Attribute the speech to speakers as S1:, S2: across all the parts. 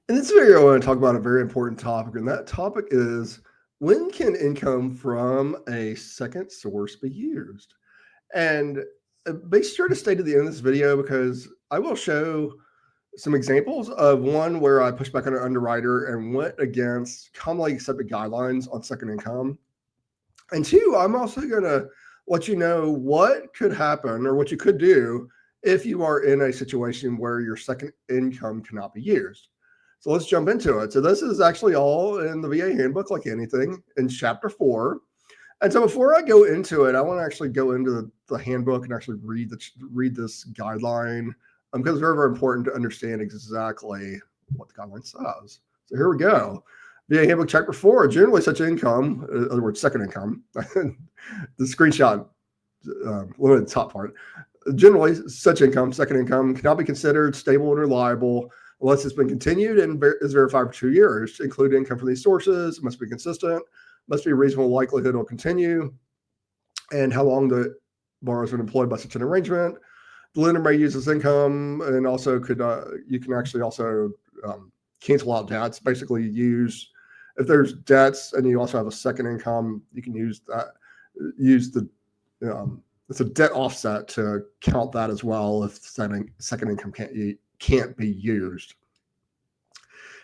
S1: In this video, I want to talk about a very important topic, and that topic is when can income from a second source be used? And be sure to stay to the end of this video because I will show some examples of one where I pushed back on an underwriter and went against commonly accepted guidelines on second income. And two, I'm also going to let you know what could happen or what you could do if you are in a situation where your second income cannot be used. So let's jump into it. So this is actually all in the VA handbook, like anything, in chapter 4. And so before I go into it, I want to actually go into the handbook and actually read this guideline because it's very, very important to understand exactly what the guideline says. So here we go. VA handbook chapter 4, generally such income, in other words, second income, the screenshot, limited top part, generally such income, second income, cannot be considered stable and reliable unless it's been continued and is verified for 2 years. Include income from these sources, must be consistent, must be a reasonable likelihood it will continue, and how long the borrower has been employed by such an arrangement. The lender may use this income and also you can actually also cancel out debts, basically use, if there's debts and you also have a second income, you can use it's a debt offset to count that as well if second income can't be used.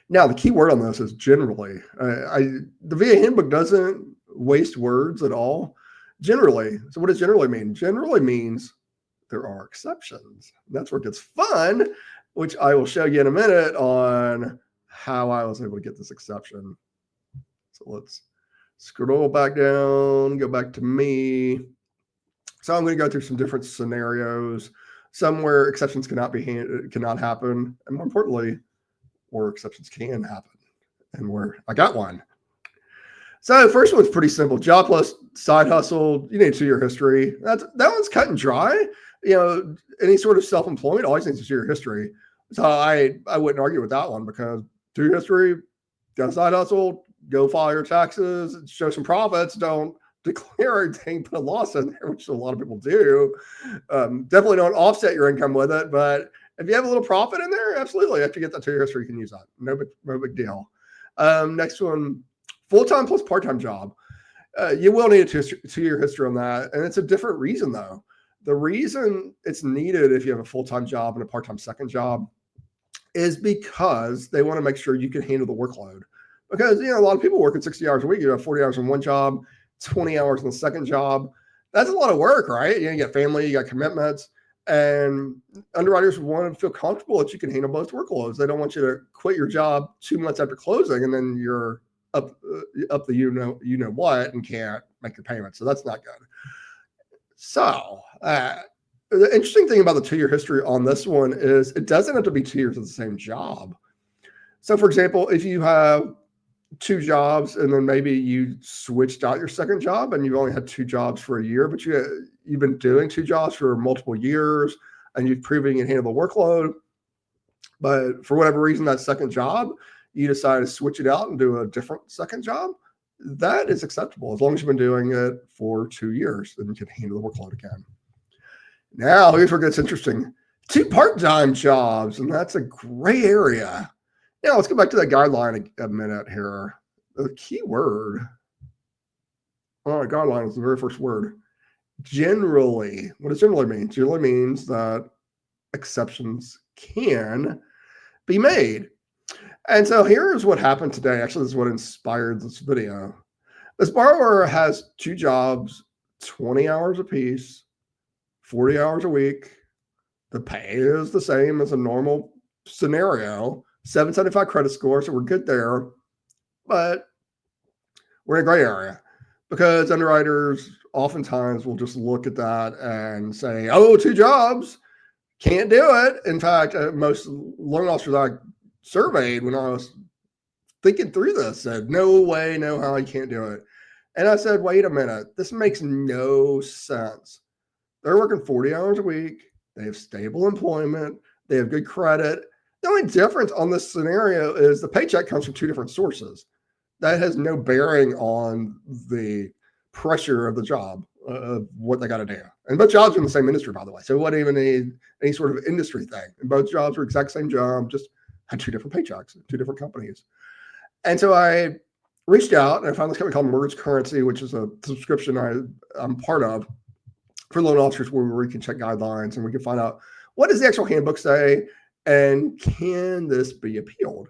S1: Now, the key word on this is generally. The VA handbook doesn't waste words at all. Generally. So what does generally mean? Generally means there are exceptions. That's where it gets fun, which I will show you in a minute on how I was able to get this exception. So let's scroll back down, go back to me. So I'm going to go through some different scenarios, some where exceptions cannot happen, and more importantly, where exceptions can happen, and where I got one. So the first one's pretty simple. Job plus side hustle, you need a 2-year history. That one's cut and dry. Any sort of self-employment always needs a 2-year history. So I wouldn't argue with that one because 2-year history, got a side hustle, go file your taxes, show some profits, don't declare anything, put a loss in there, which a lot of people do. Definitely don't offset your income with it, but if you have a little profit in there, absolutely. After you get that 2-year history, you can use that. No big deal. Next one, full-time plus part-time job. You will need a 2-year history on that, and it's a different reason though. The reason it's needed if you have a full-time job and a part-time second job is because they want to make sure you can handle the workload. Because a lot of people work at 60 hours a week. You have 40 hours in one job, 20 hours in the second job. That's a lot of work, right? You got family, you got commitments, and underwriters want to feel comfortable that you can handle both workloads. They don't want you to quit your job 2 months after closing and then you're up the you know what and can't make your payment. So that's not good. So the interesting thing about the 2-year history on this one is it doesn't have to be 2 years of the same job. So for example, if you have 2 jobs and then maybe you switched out your second job and you've only had 2 jobs for a year, but you've been doing 2 jobs for multiple years and you've proven you can handle the workload, but for whatever reason, that second job, you decide to switch it out and do a different second job, that is acceptable as long as you've been doing it for 2 years and you can handle the workload again. Now, here's where it gets interesting. 2 part-time jobs, and that's a gray area. Now, let's go back to that guideline a minute here. The key word on the guideline is the very first word. Generally. What does generally mean? Generally means that exceptions can be made. And so here's what happened today. Actually, this is what inspired this video. This borrower has 2 jobs, 20 hours apiece, 40 hours a week. The pay is the same as a normal scenario. 775 credit score, so we're good there. But we're in a gray area because underwriters oftentimes will just look at that and say, oh, 2 jobs, can't do it. In fact, most loan officers I surveyed when I was thinking through this said, no way, no how, you can't do it. And I said, wait a minute, this makes no sense. They're working 40 hours a week. They have stable employment. They have good credit. The only difference on this scenario is the paycheck comes from 2 different sources. That has no bearing on the pressure of the job, of what they got to do. And both jobs are in the same industry, by the way. So it wasn't even any sort of industry thing. And both jobs were exact same job, just had 2 different paychecks, 2 different companies. And so I reached out and I found this company called Merge Currency, which is a subscription I'm part of for loan officers where we can check guidelines and we can find out what does the actual handbook say and can this be appealed?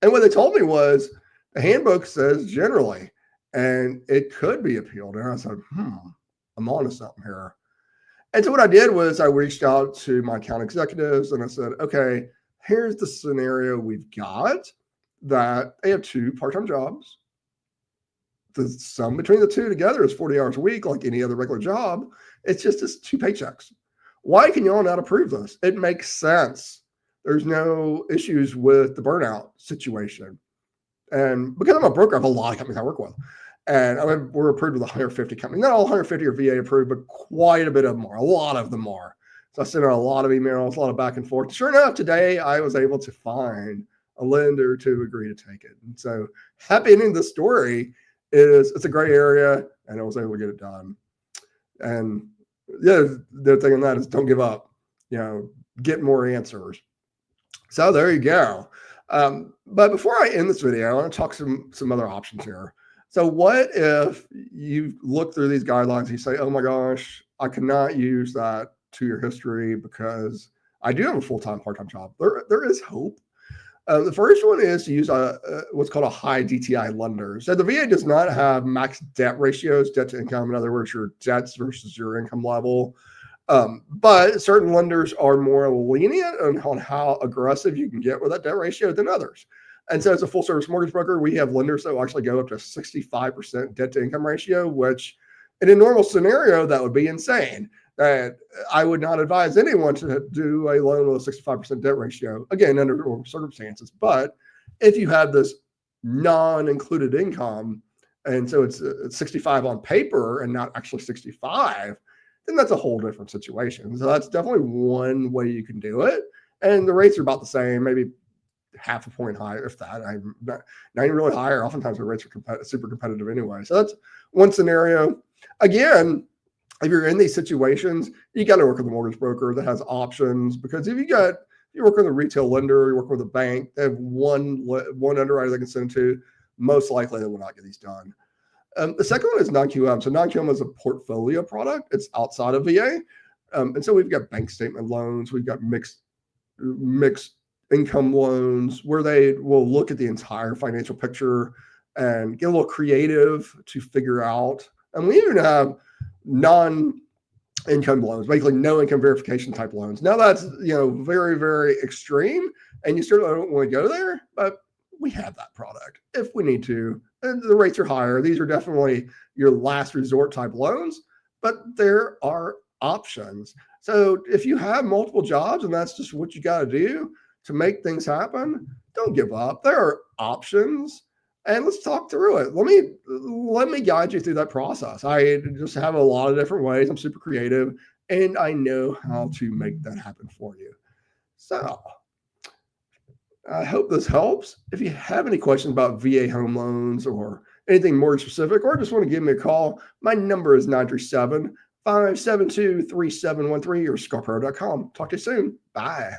S1: And what they told me was the handbook says generally, and it could be appealed. And I said, I'm on to something here. And so what I did was I reached out to my account executives and I said, okay, here's the scenario we've got, that they have 2 part-time jobs. The sum between the 2 together is 40 hours a week, like any other regular job. It's just 2 paychecks. Why can y'all not approve this? It makes sense. There's no issues with the burnout situation. And because I'm a broker, I have a lot of companies I work with. And we're approved with 150 companies. Not all 150 are VA approved, but quite a bit of them are. A lot of them are. So I sent out a lot of emails, a lot of back and forth. Sure enough, today I was able to find a lender to agree to take it. And so happy ending the story is it's a gray area and I was able to get it done. And the thing on that is don't give up, get more answers. So there you go. But before I end this video, I want to talk some other options here. So what if you look through these guidelines and you say, oh my gosh, I cannot use that 2-year history because I do have a full-time, part-time job. There is hope. The first one is to use what's called a high DTI lender. So the VA does not have max debt ratios, debt to income. In other words, your debts versus your income level. But certain lenders are more lenient on how aggressive you can get with that debt ratio than others. And so as a full service mortgage broker, we have lenders that will actually go up to 65% debt to income ratio, which in a normal scenario, that would be insane. That I would not advise anyone to do a loan with a 65% debt ratio, again, under normal circumstances. But if you have this non-included income, and so it's 65 on paper and not actually 65, then that's a whole different situation. So that's definitely one way you can do it. And the rates are about the same, maybe half a point higher, if that. I'm not even really higher. Oftentimes the rates are super competitive anyway. So that's one scenario. Again, if you're in these situations, you got to work with a mortgage broker that has options, because if you work with a retail lender, you work with a bank, they have one underwriter they can send to, most likely they will not get these done. The second one is NonQM. So NonQM is a portfolio product. It's outside of VA. And so we've got bank statement loans. We've got mixed income loans where they will look at the entire financial picture and get a little creative to figure out. And we even have non-income loans, basically no income verification type loans. Now that's, very, very extreme, and you certainly don't want to go there, but we have that product if we need to. And the rates are higher. These are definitely your last resort type loans, but there are options. So if you have multiple jobs and that's just what you got to do to make things happen, don't give up. There are options, and let's talk through it. Let me guide you through that process. I just have a lot of different ways. I'm super creative, and I know how to make that happen for you. So I hope this helps. If you have any questions about VA home loans or anything more specific, or just want to give me a call, my number is 937-572-3713 or scarpro.com. Talk to you soon. Bye.